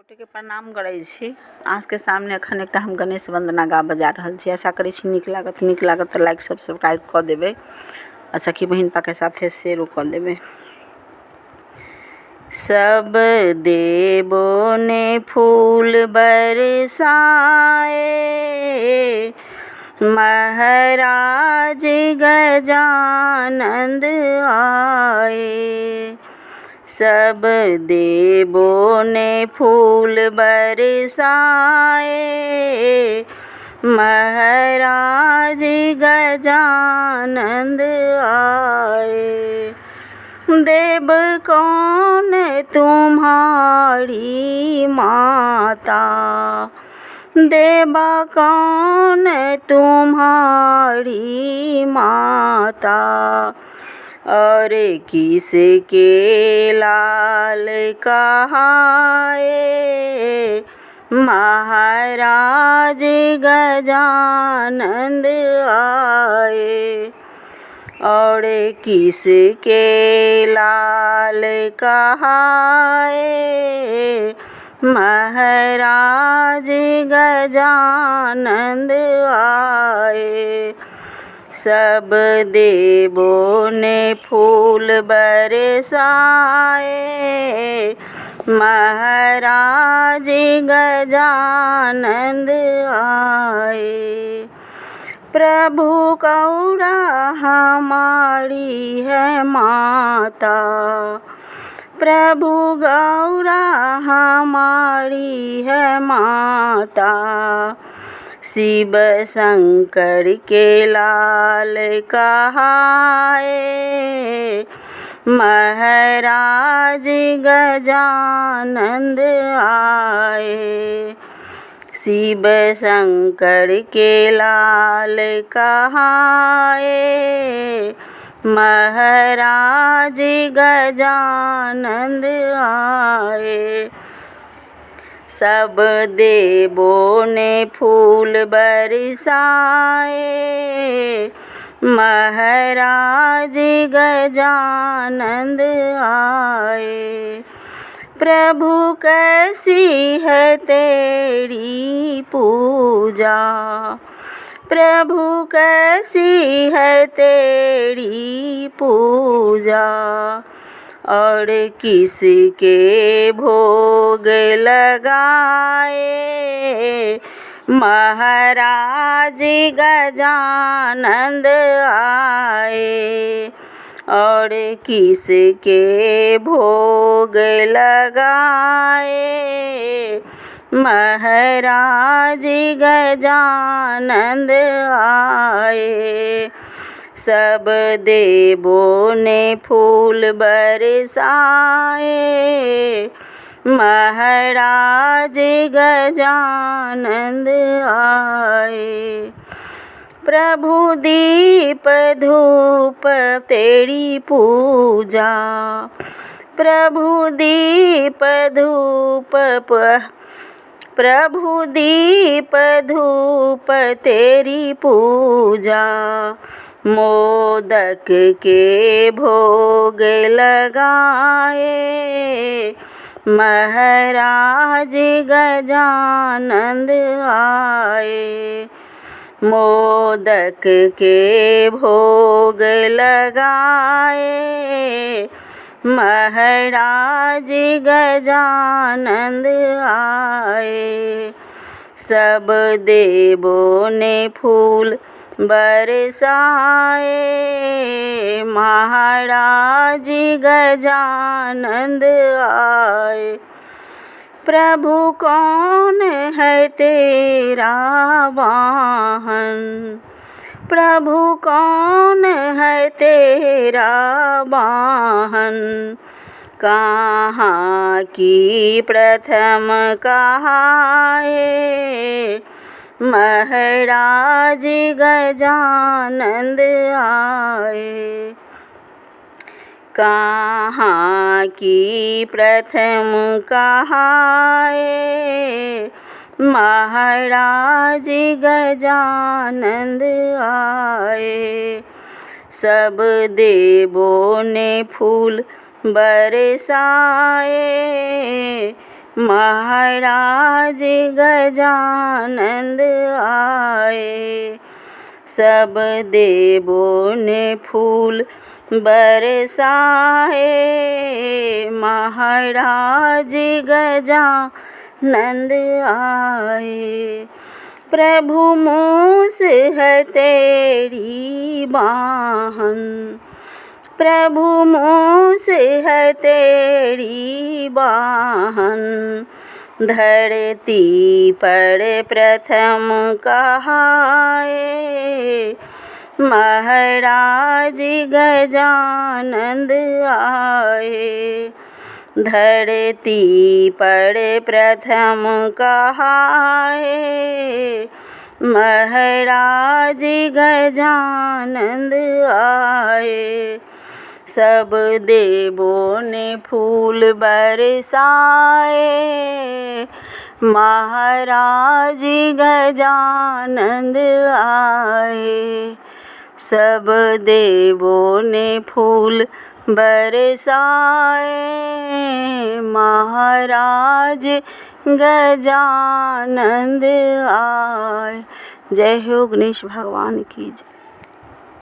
गोटे के प्रणाम करै छी। आज के सामने अखन एकटा हम गणेश वंदना गा बजा रहल छी। आशा करै छी नीक लागत तऽ लाइक सब्सक्राइब कऽ देबै आ सखी बहिन के साथे शेयर कऽ देबै। सब देवों ने फूल बरसाए, महाराज गजानंद आए। सब देवों ने फूल बरसाए, महाराज गजानंद आए। देव कौन तुम्हारी माता, देवा कौन तुम्हारी माता, और किसके लाल कहाए, महाराज गजानंद आए। और किसके लाल कहाए, महाराज गजानंद आए। सब देवों ने फूल बरसाए, महाराज गजानंद आए। प्रभु गौरा हमारी है माता, प्रभु गौरा हमारी है माता, शिव शंकर के लाल कहाए, महाराज गजानंद आए। शिव शंकर के लाल कहाए, महाराज गजानंद आए। सब देवों ने फूल बरसाए, महाराज गजानंद आए। प्रभु कैसी है तेरी पूजा, प्रभु कैसी है तेरी पूजा, और किसके भोग लगाए, महाराज गजानंद आए। और किसके भोग लगाए, महाराज गजानंद आए। सब देवों ने फूल बरसाए, महाराज गजानंद आए। प्रभु दीप धूप तेरी पूजा, प्रभु दीप धूप, प्रभु दीप धूप तेरी पूजा, मोदक के भोग लगाए, महाराज गजानंद आए। मोदक के भोग लगाए, महाराज गजानंद आए। सब देवों ने फूल बरसाए, महाराज गजानंद आए। प्रभु कौन है तेरा वाहन, प्रभु कौन है तेरा वाहन, कहाँ की प्रथम कहाए, महाराज गजानंद आए। कहाँ की प्रथम कहाए, महाराज गजानंद आए। सब देवों ने फूल बरसाए, महाराज गजानंद आए। सब देवों ने फूल बरसाए। महाराज गजानंद आए। प्रभु मूस है तेरी बाहन, प्रभु मूस है तेरी बाहन। धरती पर प्रथम कहाए। महाराज गजानंद आए। धरती पर प्रथम कहाए। महाराज गजानंद आए। सब देवों ने फूल बरसाए। महाराज गजानंद आए। सब देवों ने फूल बरसाए। महाराज गजानंद आए। जय हो गणेश भगवान की जय।